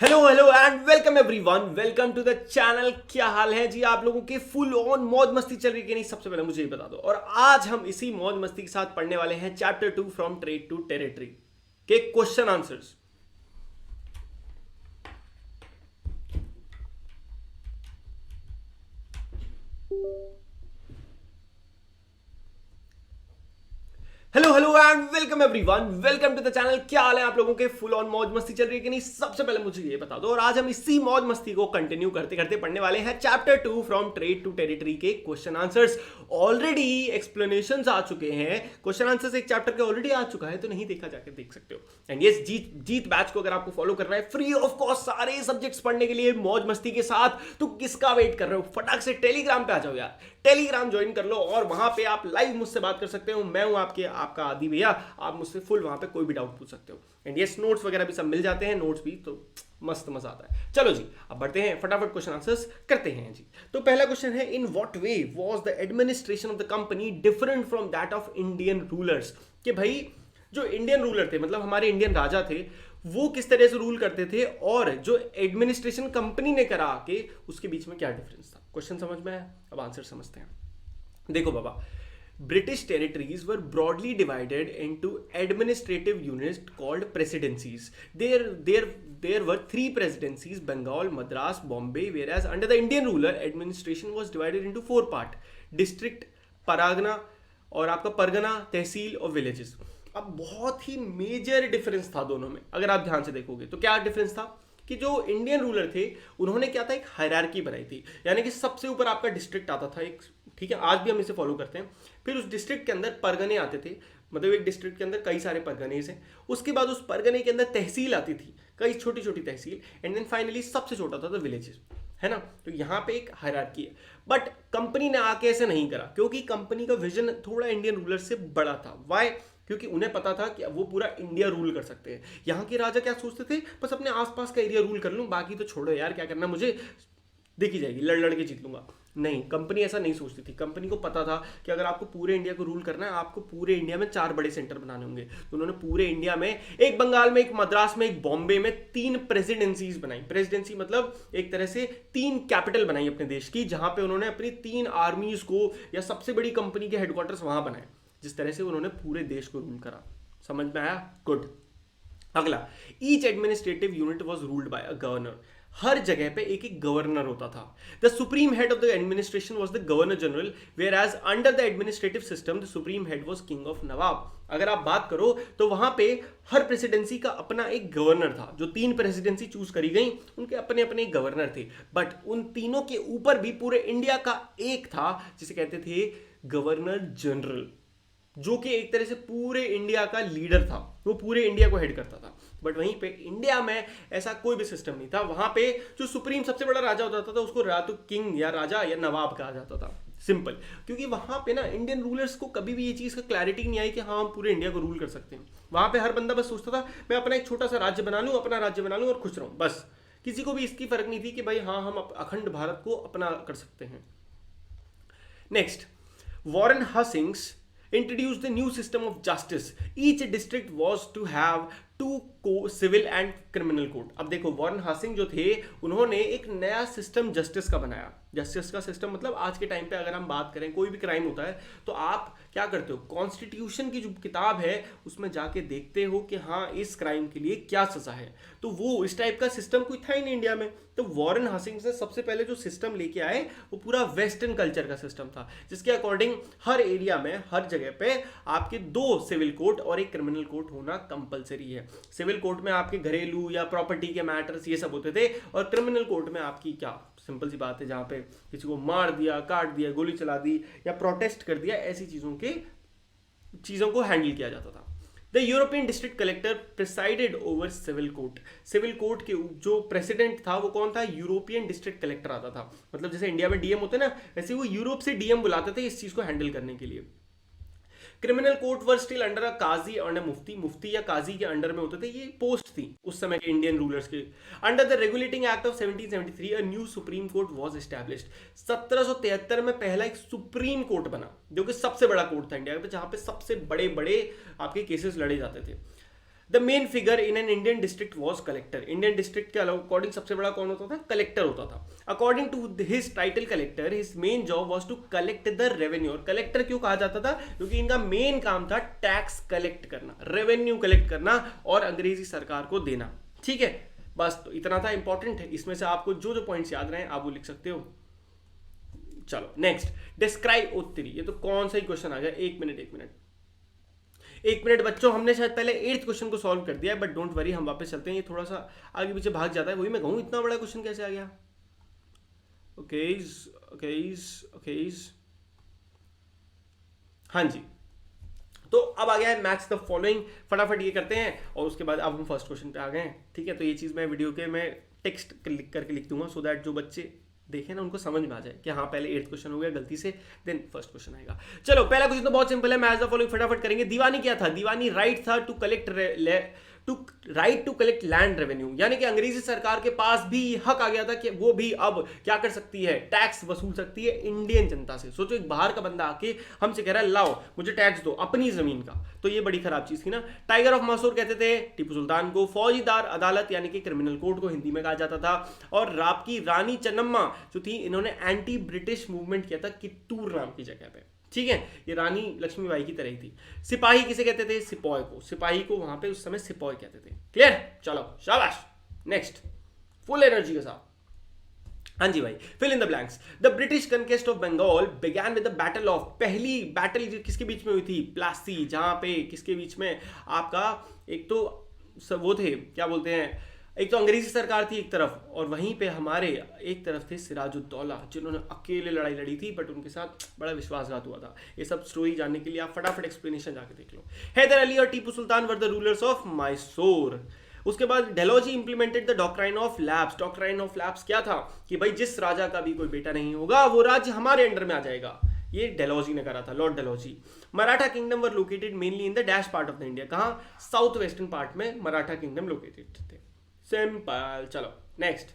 Hello hello and welcome everyone, welcome to the channel. क्या हाल है जी आप लोगों के? फुल ऑन मौज मस्ती चल रही है कि नहीं? सबसे पहले मुझे ये बता दो। और आज हम इसी मौज मस्ती के साथ पढ़ने वाले हैं chapter 2 from trade to territory के question answers. Hello hello and welcome everyone, welcome to the channel. क्या हाल है आप लोगों के? फुल ऑन मौज मस्ती चल रही है कि नहीं? सबसे पहले मुझे ये बता दो। और आज हम इसी मौज मस्ती को कंटिन्यू करते करते पढ़ने वाले हैं chapter 2 from trade to territory के क्वेश्चन आंसर्स। ऑलरेडी एक्सप्लेनेशंस आ चुके हैं, क्वेश्चन आंसर्स एक चैप्टर के ऑलरेडी आ चुका है, तो नहीं देखा जाकर देख सकते हो। एंड यस, जीत बैच को अगर आपको फॉलो करना है फ्री ऑफ कॉस्ट सारे सब्जेक्ट्स पढ़ने के लिए मौज मस्ती के साथ, तो किसका वेट कर रहे हो? फटाक से टेलीग्राम पे आ जाओ यार, टेलीग्राम ज्वाइन कर लो और वहां पे आप लाइव मुझसे बात कर सकते हो। मैं हूं आपका आदि भैया, आप मुझसे फुल वहां पे कोई भी डाउट पूछ सकते हो। एंड यस, नोट्स वगैरह भी सब मिल जाते हैं, नोट्स भी, तो मस्त मजा आता है। चलो जी, अब बढ़ते हैं, फटाफट क्वेश्चन आंसर्स करते हैं जी। तो पहला क्वेश्चन है, in what way was the administration of the company different from that of Indian rulers? कि भाई जो इंडियन रूलर थे, मतलब हमारे इंडियन राजा थे, वो किस तरह से रूल करते थे और जो एडमिनिस्ट्रेशन कंपनी ने करा के उसके बीच में क्या डिफरेंस था? क्वेश्चन समझ में आया? अब आंसर समझते हैं। देखो बाबा, British territories were broadly divided into administrative units called presidencies. There were three presidencies: Bengal, Madras, Bombay. Whereas under the Indian ruler, administration was divided into four part: district, paragana, और आपका परगना, तहसील और villages. अब बहुत ही major difference था दोनों में, अगर आप ध्यान से देखोगे तो। क्या डिफरेंस था कि जो इंडियन रूलर थे उन्होंने क्या था, एक हायरार्की बनाई थी, यानी कि सबसे ऊपर आपका डिस्ट्रिक्ट आता था एक, ठीक है, आज भी हम इसे फॉलो करते हैं। फिर उस डिस्ट्रिक्ट के अंदर परगने आते थे, मतलब एक डिस्ट्रिक्ट के अंदर कई सारे परगने हैं। उसके बाद उस परगने के अंदर तहसील आती थी, कई छोटी छोटी तहसील, एंड देन फाइनली सबसे छोटा था तो विलेजेस, है ना। तो यहाँ पे एक हायरार्की है। बट कंपनी ने आके ऐसे नहीं करा, क्योंकि कंपनी का विजन थोड़ा इंडियन रूलर से बड़ा था। वाई? क्योंकि उन्हें पता था कि वो पूरा इंडिया रूल कर सकते हैं। यहाँ के राजा क्या सोचते थे, बस अपने आसपास का एरिया रूल कर लूँ, बाकी तो छोड़ो यार, क्या करना मुझे, देखी जाएगी, लड़ लड़ के जीत लूंगा। नहीं, कंपनी ऐसा नहीं सोचती थी। कंपनी को पता था कि अगर आपको पूरे इंडिया को रूल करना है, आपको पूरे इंडिया में 4 बड़े सेंटर बनाने होंगे। तो उन्होंने पूरे इंडिया में, एक बंगाल में, एक मद्रास में, एक बॉम्बे में, 3 प्रेसिडेंसीज बनाई। प्रेसिडेंसी मतलब एक तरह से 3 कैपिटल बनाई अपने देश की, जहां पे उन्होंने अपनी 3 आर्मीज को या सबसे बड़ी कंपनी के हेडक्वार्टर्स वहां बनाए। जिस तरह से उन्होंने पूरे देश को रूल करा। समझ में आया? गुड। अगला, each administrative unit was ruled by a governor. हर जगह पे एक एक गवर्नर होता था। The supreme head of the administration was the governor general, whereas under the administrative system the supreme head was king of nawab. अगर आप बात करो तो वहां पे हर प्रेसिडेंसी का अपना एक गवर्नर था। जो 3 प्रेसिडेंसी चूज करी गई, उनके अपने अपने गवर्नर थे। बट उन तीनों के ऊपर भी पूरे इंडिया का एक था, जिसे कहते थे गवर्नर जनरल, जो कि एक तरह से पूरे इंडिया का लीडर था। वो पूरे इंडिया को हेड करता था। बट वहीं पे इंडिया में ऐसा कोई भी सिस्टम नहीं था। वहां पे जो सुप्रीम सबसे बड़ा राजा होता था उसको या तो किंग या राजा या नवाब कहा जाता था। सिंपल। क्योंकि वहां पे ना इंडियन रूलर्स को कभी भी ये चीज का क्लैरिटी नहीं आई कि हाँ हम पूरे इंडिया को रूल कर सकते हैं। वहां पे हर बंदा बस सोचता था मैं अपना एक छोटा सा राज्य बना लूं, अपना राज्य बना लूं और खुश रहूं, बस। किसी को भी इसकी फर्क नहीं थी कि भाई हाँ हम अखंड भारत को अपना कर सकते हैं। Next, Warren Hastings introduced the new system of justice. Each district was to have 2 civil and criminal code. अब देखो, वॉरेन हासिंग जो थे, उन्होंने एक नया सिस्टम जस्टिस का बनाया। जस्टिस का सिस्टम मतलब आज के टाइम पे अगर हम बात करें, कोई भी क्राइम होता है तो आप क्या करते हो, कॉन्स्टिट्यूशन की जो किताब है उसमें जाके देखते हो कि हाँ इस क्राइम के लिए क्या सजा है। तो वो इस टाइप का सिस्टम कोई था ही नहीं इंडिया में। तो वॉरेन हासिंग से सबसे पहले जो सिस्टम लेके आए वो पूरा वेस्टर्न कल्चर का सिस्टम था, जिसके अकॉर्डिंग हर एरिया में, हर जगह पे आपके 2 सिविल कोड और एक क्रिमिनल कोड होना कंपलसरी है। सिविल कोर्ट में आपके घरेलू या प्रॉपर्टी के मैटर्स ये सब होते थे, और क्रिमिनल कोर्ट में आपकी क्या, सिंपल सी बात है, जहां पे किसी को मार दिया, काट दिया, गोली चला दी या प्रोटेस्ट कर दिया, ऐसी चीजों को हैंडल किया जाता था। The European district collector presided over civil court. Civil court के जो प्रेसिडेंट था वो कौन था? यूरोपियन डिस्ट्रिक्ट कलेक्टर आता था। मतलब जैसे इंडिया में डीएम होते हैं ना, वैसे वो यूरोप से डीएम बुलाते थे इस चीज को हैंडल करने के लिए। Criminal court were still under a qazi और मुफ्ती। मुफ्ती या काजी के अंडर में होते थे, ये पोस्ट थी उस समय के इंडियन रूलर्स के। Under the regulating act of 1773 a new supreme court was established. 1773 में पहला एक सुप्रीम कोर्ट बना, जो कि सबसे बड़ा कोर्ट था इंडिया में, जहां पे सबसे बड़े बड़े आपके केसेस लड़े जाते थे। The main figure in an Indian district was collector. Indian district के अकॉर्डिंग सबसे बड़ा कौन होता था? कलेक्टर होता था। According to his title collector, his main job was to collect the revenue. और कलेक्टर क्यों कहा जाता था? क्योंकि इनका मेन काम था टैक्स कलेक्ट करना, रेवेन्यू कलेक्ट करना और अंग्रेजी सरकार को देना। ठीक है, बस तो इतना था, इंपॉर्टेंट है। इसमें से आपको जो जो पॉइंट्स याद रहे आप वो लिख सकते हो। चलो नेक्स्ट, डिस्क्राइब उत्तरी। ये तो कौन सा ही क्वेश्चन आ गया। एक मिनट बच्चों, हमने शायद पहले 8th क्वेश्चन को सॉल्व कर दिया है, बट डोंट वरी, हम वापस चलते हैं। ये थोड़ा सा आगे पीछे भाग जाता है, वही मैं कहूँ इतना बड़ा क्वेश्चन कैसे आ गया। ओके, हाँ जी, तो अब आ गया है मैच द फॉलोइंग। फटाफट ये करते हैं और उसके बाद अब हम फर्स्ट क्वेश्चन पे आ गए हैं। ठीक है, तो ये चीज़ मैं वीडियो के मैं टेक्स्ट क्लिक करके लिख दूंगा, सो दैट जो बच्चे देखें ना उनको समझ में आ जाए कि हाँ पहले 8th क्वेश्चन हो गया गलती से, देन फर्स्ट क्वेश्चन आएगा। चलो पहला क्वेश्चन तो बहुत सिंपल है, मैच द फॉलोइंग फटाफट करेंगे। दीवानी क्या था? दीवानी राइट था टू कलेक्ट लैंड रेवेन्यू, यानी कि अंग्रेजी सरकार के पास भी हक आ गया था कि वो भी अब क्या कर सकती है? टैक्स वसूल सकती है इंडियन जनता से। सोचो एक बाहर का बंदा आके हमसे कह रहा है लाओ मुझे टैक्स दो अपनी जमीन का, तो ये बड़ी खराब चीज थी ना। टाइगर ऑफ मैसूर कहते थे टीपू सुल्तान को। फौजीदार अदालत यानी कि क्रिमिनल कोर्ट को हिंदी में कहा जाता था। और राप की रानी चन्नम्मा जो थी, इन्होंने एंटी ब्रिटिश मूवमेंट किया था कित्तूर नाम की जगह पे। ठीक है, ये रानी लक्ष्मीबाई की तरह ही थी। सिपाही किसे कहते थे? सिपॉय को। सिपाही को वहां पे उस समय सिपॉय कहते थे। क्लियर? चलो शाबाश, नेक्स्ट फुल एनर्जी के साथ। हाँ जी भाई, fill in the blanks. The British conquest of Bengal began with the battle of, पहली बैटल किसके बीच में हुई थी? प्लासी। जहां पे किसके बीच में? आपका एक तो वो थे क्या बोलते हैं, एक तो अंग्रेजी सरकार थी एक तरफ, और वहीं पे हमारे एक तरफ थे सिराजुद्दौला, जिन्होंने अकेले लड़ाई लड़ी थी, बट उनके साथ बड़ा विश्वासघात हुआ था। ये सब स्टोरी जानने के लिए आप फटाफट एक्सप्लेनेशन जाके देख लो। हैदर अली और Tipu Sultan were the rulers of Mysore. उसके बाद Dalhousie implemented the doctrine of lapse. Doctrine of lapse क्या था? कि भाई जिस राजा का भी कोई बेटा नहीं होगा वो राज्य हमारे अंडर में आ जाएगा। ये डेलोजी ने करा था, lord Dalhousie. Maratha kingdom were located mainly in the dash part of the India. कहां? साउथ वेस्टर्न पार्ट में मराठा किंगडम लोकेटेड थे। सिंपल। चलो next,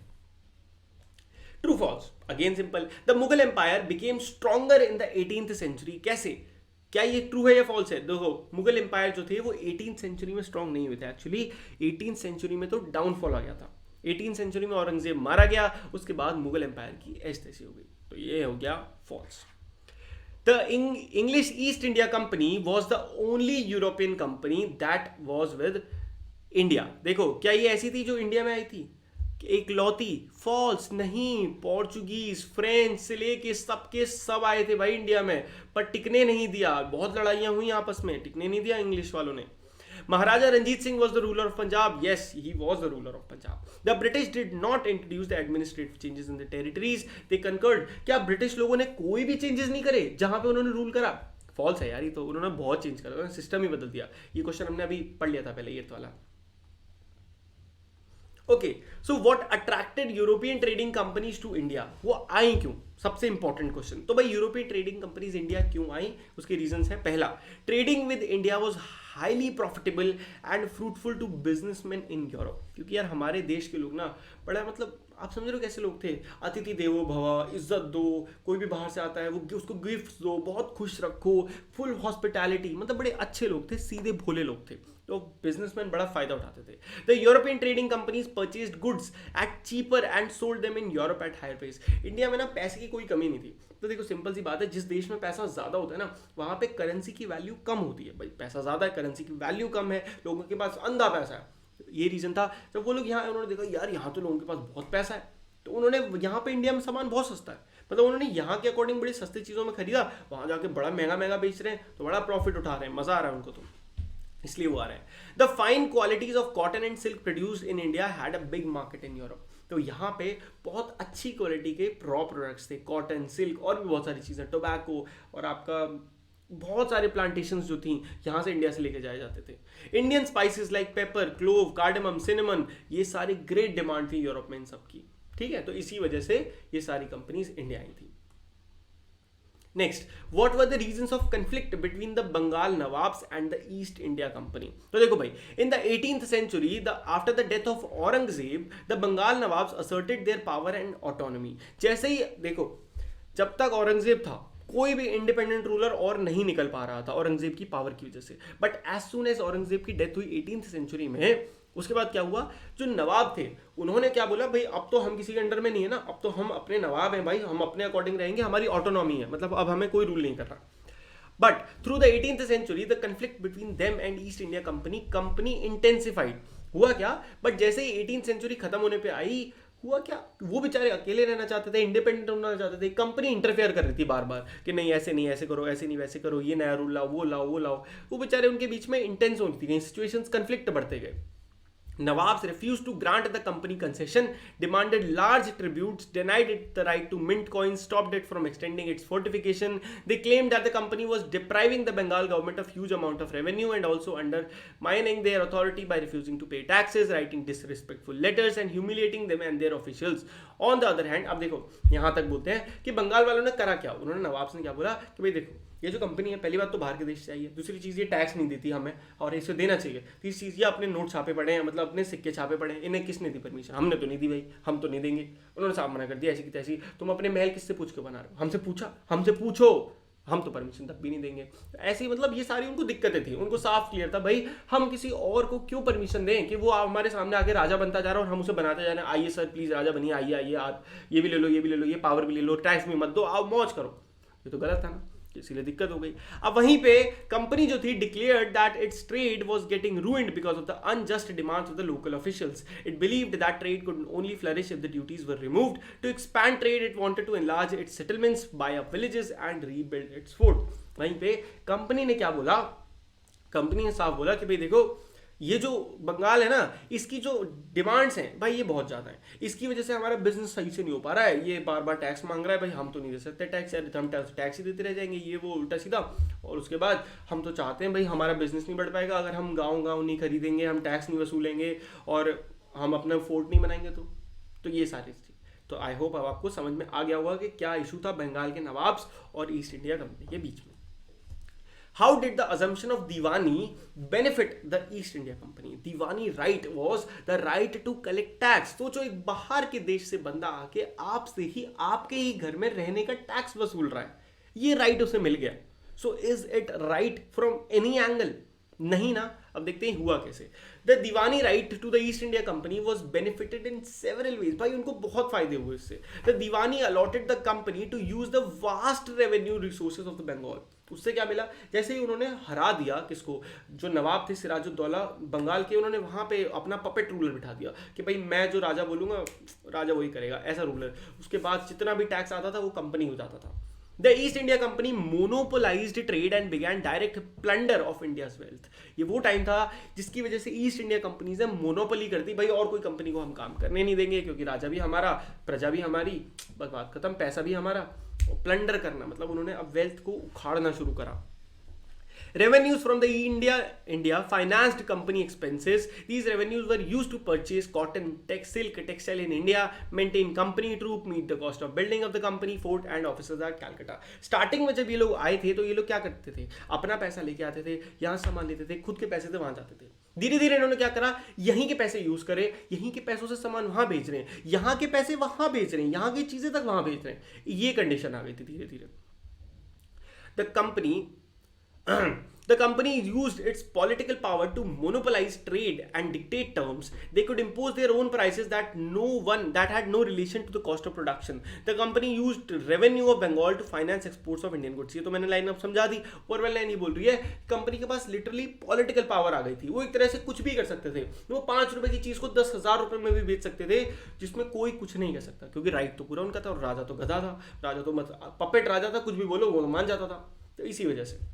true false. Again simple. The Mughal empire became stronger in the 18th century. कैसे? क्या ये true है या false है? देखो, मुगल एम्पायर जो थे वो 18th सेंचुरी में स्ट्रॉन्ग नहीं हुए थे। एक्चुअली 18th सेंचुरी में तो डाउनफॉल आ गया था। 18th सेंचुरी में औरंगजेब मारा गया, उसके बाद मुगल एम्पायर की ऐसी तैसी हो गई, तो ये हो गया false. The English East India Company was the only European company that was with India। देखो, क्या ये ऐसी थी जो इंडिया में आई थी? एक लौती? फॉल्स नहीं, पोर्चुगीज फ्रेंच से लेके सबके सब आए थे भाई इंडिया में, पर टिकने नहीं दिया। बहुत लड़ाइयां हुई आपस में, टिकने नहीं दिया इंग्लिश वालों ने। Maharaja Ranjit Singh was the ruler of Punjab. Yes, he was the ruler of Punjab. The British did not introduce the administrative changes in the territories they conquered। क्या ब्रिटिश लोगों ने कोई भी चेंजेस नहीं करे जहां पे उन्होंने रूल करा? फॉल्स है यार, ये तो उन्होंने बहुत चेंज करा, सिस्टम ही बदल दिया। ये क्वेश्चन हमने अभी पढ़ लिया था पहले, ये वाला। Okay, so what attracted European trading companies to India? वो आई क्यों? सबसे इंपॉर्टेंट क्वेश्चन। तो भाई यूरोपियन ट्रेडिंग कंपनीज इंडिया क्यों आई? उसके रीजंस हैं। पहला, trading with India was highly profitable and fruitful to businessman in Europe. क्योंकि यार हमारे देश के लोग ना बड़ा, मतलब आप समझ रहे हो कैसे लोग थे? अतिथि देवो भव, इज्जत दो, कोई भी बाहर से आता है वो उसको गिफ्ट्स दो, बहुत खुश रखो, फुल हॉस्पिटैलिटी, मतलब बड़े अच्छे लोग थे, सीधे भोले लोग थे, तो बिजनेसमैन बड़ा फायदा उठाते थे। The European trading companies purchased goods at cheaper and sold them in Europe at higher price. India में ना पैसे की कोई कमी नहीं थी। तो देखो सिंपल सी बात है, जिस देश में पैसा ज्यादा होता है ना, वहां पे करेंसी की वैल्यू कम होती है। भाई पैसा ज्यादा है, करेंसी की वैल्यू कम है, लोगों के पास अंधा पैसा है। ये रीजन था। जब वो लोग यहाँ, उन्होंने देखा यार यहाँ तो लोगों के पास बहुत पैसा है, तो उन्होंने यहाँ पे इंडिया में सामान बहुत सस्ता है, मतलब उन्होंने यहाँ के अकॉर्डिंग बड़ी सस्ती चीजों में खरीदा, वहां जाके बड़ा महंगा महंगा बेच रहे हैं, तो बड़ा प्रॉफिट उठा रहे हैं, मजा आ रहा है उनको, तो इसलिए वो आ रहे हैं। The fine qualities of cotton and silk produced in India had a big market in Europe. तो यहाँ पे बहुत अच्छी क्वालिटी के रॉ प्रोडक्ट्स थे, कॉटन, सिल्क और भी बहुत सारी चीजें, टोबैको और आपका बहुत सारे प्लांटेशंस जो थी यहाँ से इंडिया से लेके जाए जाते थे। Indian spices like paper, clove, cardamom, cinnamon, ये सारी ग्रेट डिमांड थी यूरोप में इन सब की। ठीक है, तो इसी वजह से ये सारी कंपनीज इंडिया आई थी। Next, what were the reasons of conflict between the Bengal nawabs and the East India Company? तो देखो भाई, in the 18th century after the death of Aurangzeb, the Bengal nawabs asserted their power and autonomy. जैसे ही देखो, जब तक औरंगजेब था कोई भी इंडिपेंडेंट रूलर और नहीं निकल पा रहा था औरंगजेब की पावर की वजह से। But as soon as Aurangzeb की डेथ हुई 18th सेंचुरी में, उसके बाद क्या हुआ, जो नवाब थे उन्होंने क्या बोला, भाई अब तो हम किसी के अंडर में नहीं है ना, अब तो हम अपने नवाब हैं भाई, हम अपने अकॉर्डिंग रहेंगे, हमारी ऑटोनॉमी है, मतलब अब हमें कोई रूल नहीं कर रहा। But through the 18th century, the conflict between them and East India Company intensified. हुआ क्या, बट जैसे ही 18th सेंचुरी खत्म होने पे आई, हुआ क्या, वो बेचारे अकेले रहना चाहते थे, इंडिपेंडेंट होना चाहते थे, कंपनी इंटरफेयर कर रही थी बार बार कि नहीं ऐसे नहीं, ऐसे करो, ऐसे नहीं वैसे करो, ये नया रूल लाओ, वो लाओ, वो लाओ। वो बेचारे उनके बीच में इंटेंस होती गई सिचुएशंस, कंफ्लिक्ट बढ़ते गए। Nawabs refused to grant the company concession, demanded large tributes, denied it the right to mint coins, stopped it from extending its fortification. They claimed that the company was depriving the Bengal government of huge amount of revenue and also undermining their authority by refusing to pay taxes, writing disrespectful letters and humiliating them and their officials. On the other hand, अब देखो यहाँ तक बोलते हैं कि बंगाल वालों ने करा क्या, उन्होंने नवाब से क्या बोला कि भाई देखो ये जो कंपनी है, पहली बात तो बाहर के देश से आई है, दूसरी चीज़ ये टैक्स नहीं देती हमें और इसे देना चाहिए, तीसरी चीज़ ये अपने नोट छापे पड़े हैं, मतलब अपने सिक्के छापे पड़े हैं, इन्हें किसने दी परमिशन, हमने तो नहीं दी भाई, हम तो नहीं देंगे। उन्होंने साफ मना कर दिया ऐसी की तैसी, तुम अपने महल किससे पूछ के बना रहे हो, हमसे पूछा, हमसे पूछो, हम तो परमिशन तक भी नहीं देंगे। ऐसी मतलब ये सारी उनको दिक्कतें थी, उनको साफ क्लियर था भाई हम किसी और को क्यों परमिशन दें कि वो हमारे सामने आके राजा बनता जा रहा है और हम उसे बनाते जा रहे हैं, आइए सर प्लीज़ राजा बनिए, आइए आइए आप ये भी ले लो, ये भी ले लो, ये पावर भी ले लो, टैक्स भी मत दो, आओ मौज करो। ये तो गलत था ना, इसीलिए दिक्कत हो गई। अब वहीं पे कंपनी जो थी declared that its trade was getting ruined because of the unjust demands of the local officials. It believed that trade could only flourish if the duties were removed. To expand trade it wanted to enlarge its settlements, buy up villages and rebuild its fort. वहीं पे company ने क्या बोला, company ने साफ बोला कि भाई देखो ये जो बंगाल है ना, इसकी जो डिमांड्स हैं भाई ये बहुत ज़्यादा है, इसकी वजह से हमारा बिजनेस सही से नहीं हो पा रहा है, ये बार बार टैक्स मांग रहा है, भाई हम तो नहीं दे सकते टैक्स, हम टैक्स ही देते रह जाएंगे, ये वो उल्टा सीधा। और उसके बाद हम तो चाहते हैं भाई हमारा बिजनेस नहीं बढ़ पाएगा अगर हम गाँव नहीं खरीदेंगे, हम टैक्स नहीं वसूलेंगे और हम अपना फोर्ट नहीं बनाएंगे। तो ये सारी थी। तो आई होप अब आपको समझ में आ गया होगा कि क्या इशू था बंगाल के नवाब्स और ईस्ट इंडिया कंपनी के बीच में। How did the assumption of Diwani benefit the East India Company? Diwani right was the right to collect tax. सोचो एक बाहर के देश से बंदा आके आपसे ही आपके ही घर में रहने का टैक्स वसूल रहा है, ये राइट उसे मिल गया। So is it right from any angle? नहीं ना। अब देखते हैं हुआ कैसे। The diwani right to the East India Company was benefited in several ways. भाई उनको बहुत फायदे हुए इससे। The diwani allotted the company to use the vast revenue resources of the Bengal. उससे क्या मिला, जैसे ही उन्होंने हरा दिया किसको, जो नवाब थे सिराजुद्दौला बंगाल के, उन्होंने वहां पे अपना पपेट रूलर बिठा दिया कि भाई मैं जो राजा बोलूंगा राजा वही करेगा, ऐसा रूलर। उसके बाद जितना भी टैक्स आता था वो कंपनी हो जाता था। The East India Company monopolized trade and began direct plunder of India's wealth. ये वो टाइम था जिसकी वजह से ईस्ट इंडिया कंपनीज ने मोनोपोली कर दी, भाई और कोई कंपनी को हम काम करने नहीं देंगे क्योंकि राजा भी हमारा, प्रजा भी हमारी, बस बात खत्म, पैसा भी हमारा। प्लंडर करना मतलब उन्होंने अब वेल्थ को उखाड़ना शुरू करा। Revenues from the India financed company expenses. These revenues were used to purchase cotton, silk, textile in India, maintain company troop, meet the cost of building of the company fort and offices at Calcutta. Starting में जब ये लोग आए थे तो ये लोग क्या करते थे, अपना पैसा लेके आते थे, यहाँ सामान लेते थे, खुद के पैसे से वहाँ जाते थे। धीरे धीरे इन्होंने क्या करा, यहीं के पैसे यूज करे, यहीं के पैसों से सामान वहाँ बेच रहे हैं, यहाँ के पैसे वहाँ बेच रहे हैं, यहाँ की चीजें तक वहाँ बेच रहे हैं। ये कंडीशन आ गई थी धीरे धीरे। The company used its political power to monopolize trade and dictate terms. They could impose their own prices that had no relation to the cost of production. The company used revenue of Bengal to finance exports of Indian goods. ये तो मैंने line अब समझा दी, Oravel line नहीं बोल रही है। Company के पास लिटरली पॉलिटिकल पावर आ गई थी, वो एक तरह से कुछ भी कर सकते थे। वो 5 रुपए की चीज को 10,000 रुपए में भी बेच सकते थे, जिसमें कोई कुछ नहीं कर सकता क्योंकि राइट तो पूरा उनका था और राजा तो गधा था, राजा तो मतलब पपेट राजा था, कुछ भी बोलो वो मान जाता था। तो इसी वजह से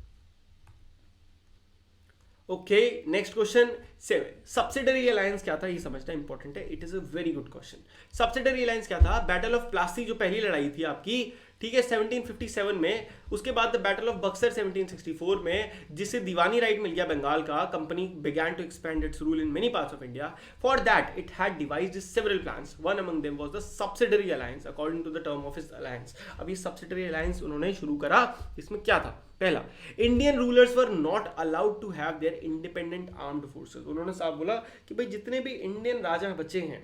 okay, next question 7, subsidiary alliance क्या था ये समझना इंपॉर्टेंट है। It is a very good question. Subsidiary alliance क्या था, बैटल ऑफ प्लासी जो पहली लड़ाई थी आपकी, ठीक है 1757 में, उसके बाद द बैटल ऑफ बक्सर 1764 में, जिससे दीवानी राइट मिल गया बंगाल का। Company began to expand its rule in many parts of India. For that it had devised several plans. One among them was the subsidiary alliance according to the term of its alliance. अब ये subsidiary alliance उन्होंने शुरू करा। इसमें क्या था, पहला, Indian rulers were not allowed to have their independent armed forces. उन्होंने साफ बोला कि भाई जितने भी इंडियन राजा बचे हैं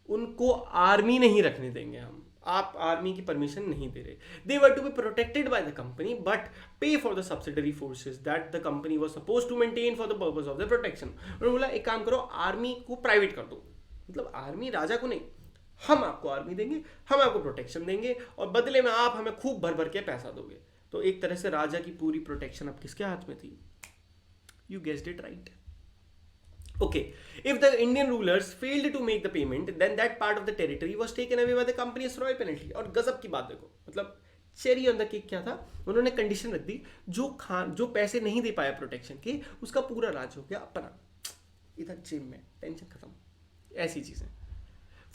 उनको आर्मी नहीं रखने देंगे हम। आप आर्मी की परमिशन नहीं दे रहे. They were to be protected by the company but pay for the subsidiary forces that the company was supposed to maintain for the purpose of the protection. उन्होंने बोला एक काम करो, आर्मी को प्राइवेट कर दो, मतलब आर्मी राजा को नहीं, हम आपको आर्मी देंगे, हम आपको प्रोटेक्शन देंगे और बदले में आप हमें खूब भर भर के पैसा दोगे. तो एक तरह से राजा की पूरी प्रोटेक्शन अब किसके हाथ में थी? You guessed it right. Okay, if the Indian rulers failed to make the payment, then that part of the territory was taken away by the company as royal penalty. और गजब की बात देखो, मतलब चेरी ऑन द केक क्या था, उन्होंने condition रख दी, जो पैसे नहीं दे पाया प्रोटेक्शन के, उसका पूरा राज हो गया अपना, इधर जेब में, टेंशन खत्म. ऐसी चीजें.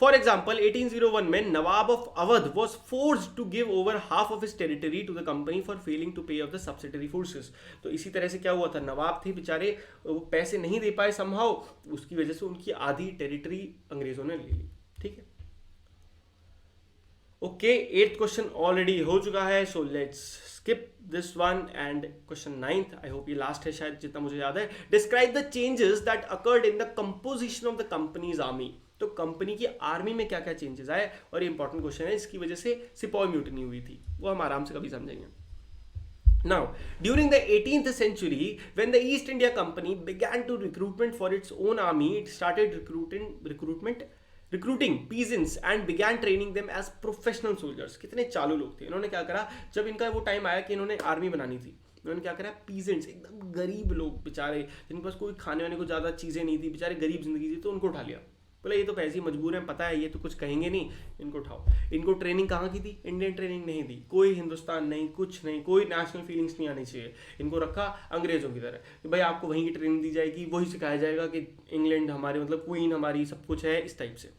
फॉर एग्जाम्पल 1801 में nawab of Awadh was forced to give over half of his territory to the company for failing to pay off the subsidiary forces. तो इसी तरह से क्या हुआ था, नवाब थे बेचारे, वो पैसे नहीं दे पाए समहाउ, उसकी वजह से उनकी आधी टेरिटरी अंग्रेजों ने ले ली. ठीक है. ओके, 8th क्वेश्चन ऑलरेडी हो चुका है, so let's skip this one and question 9th, I hope ये लास्ट है शायद जितना मुझे याद है. Describe the changes that occurred in the composition of the companies army. तो कंपनी की आर्मी में क्या क्या चेंजेस आए, और ये इंपॉर्टेंट क्वेश्चन है, इसकी वजह से सिपाही म्यूटिनी हुई थी, वो हम आराम से कभी समझेंगे. Now, during the 18th century, when the East India Company began to recruitment for its own army, it started recruiting peasants and began training them as professional soldiers. कितने चालू लोग थे. इन्होंने क्या करा, जब इनका वो टाइम आया कि इन्होंने आर्मी बनानी थी, इन्होंने क्या करा, पीजेंट्स, एकदम गरीब लोग बेचारे, जिनके पास कोई खाने वाने को ज़्यादा चीज़ें नहीं थी, बेचारे गरीब जिंदगी थी, तो उनको उठा लिया. बोले ये तो पैसे मजबूर हैं, पता है ये तो कुछ कहेंगे नहीं, इनको उठाओ. इनको ट्रेनिंग कहाँ की थी? इंडियन ट्रेनिंग नहीं दी, कोई हिंदुस्तान नहीं, कुछ नहीं, कोई नेशनल फीलिंग्स नहीं आनी चाहिए. इनको रखा अंग्रेजों की तरह कि भाई आपको वहीं की ट्रेनिंग दी जाएगी, वही सिखाया जाएगा कि इंग्लैंड हमारे, मतलब क्वीन हमारी, सब कुछ है, इस टाइप से.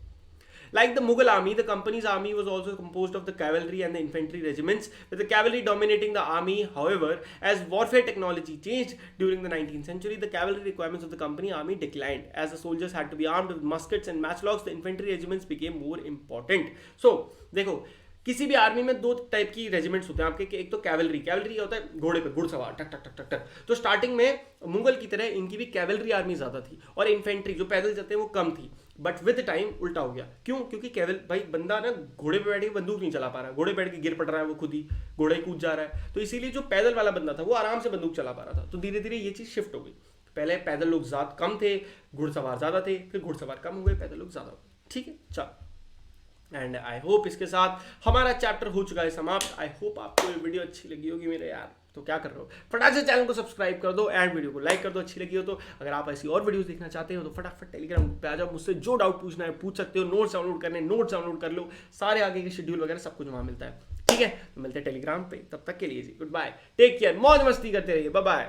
Like the Mughal army, the company's army was also composed of the cavalry and the infantry regiments, with the cavalry dominating the army. However, as warfare technology changed during the 19th century, the cavalry requirements of the company army declined. As the soldiers had to be armed with muskets and matchlocks, the infantry regiments became more important. So, देखो, किसी भी army में 2 type की regiments होते हैं आपके. एक तो कैवलरी होता है घोड़े पे, घुड़सवार, टक टक टक टक टक. तो स्टार्टिंग में मुगल की तरह इनकी भी कैवलरी आर्मी ज्यादा थी, और इन्फेंट्री जो पैदल जाते हैं वो कम थी. बट विद टाइम उल्टा हो गया. क्यों? क्योंकि भाई बंदा ना घोड़े पे बैठ के बंदूक नहीं चला पा रहा है, घोड़े बैठ के गिर पड़ रहा है, वो खुद ही घोड़ा ही कूद जा रहा है. तो इसीलिए जो पैदल वाला बंदा था वो आराम से बंदूक चला पा रहा था. तो धीरे धीरे ये चीज शिफ्ट हो गई. पहले पैदल लोग ज्यादा कम थे, घुड़सवार ज्यादा थे, फिर घुड़सवार कम हो गए, पैदल लोग ज्यादा हो गए. ठीक है, चलो. एंड आई होप इसके साथ हमारा चैप्टर हो चुका है समाप्त. आई होप आपको ये वीडियो अच्छी लगी होगी मेरे यार. तो क्या कर रहे हो, फटाक से चैनल को सब्सक्राइब कर दो एंड वीडियो को लाइक कर दो अच्छी लगी हो तो. अगर आप ऐसी और वीडियोस देखना चाहते हो तो फटाफट टेलीग्राम पे आ जाओ, मुझसे जो डाउट पूछना है पूछ सकते हो. नोट्स डाउनलोड करने, नोट्स डाउनलोड कर लो, सारे आगे के शेड्यूल वगैरह सब कुछ वहाँ मिलता है. ठीक है, तो मिलते हैं टेलीग्राम पे. तब तक के लिए जी गुड बाय, टेक केयर, मौज मस्ती करते रहिए, बाय बाय.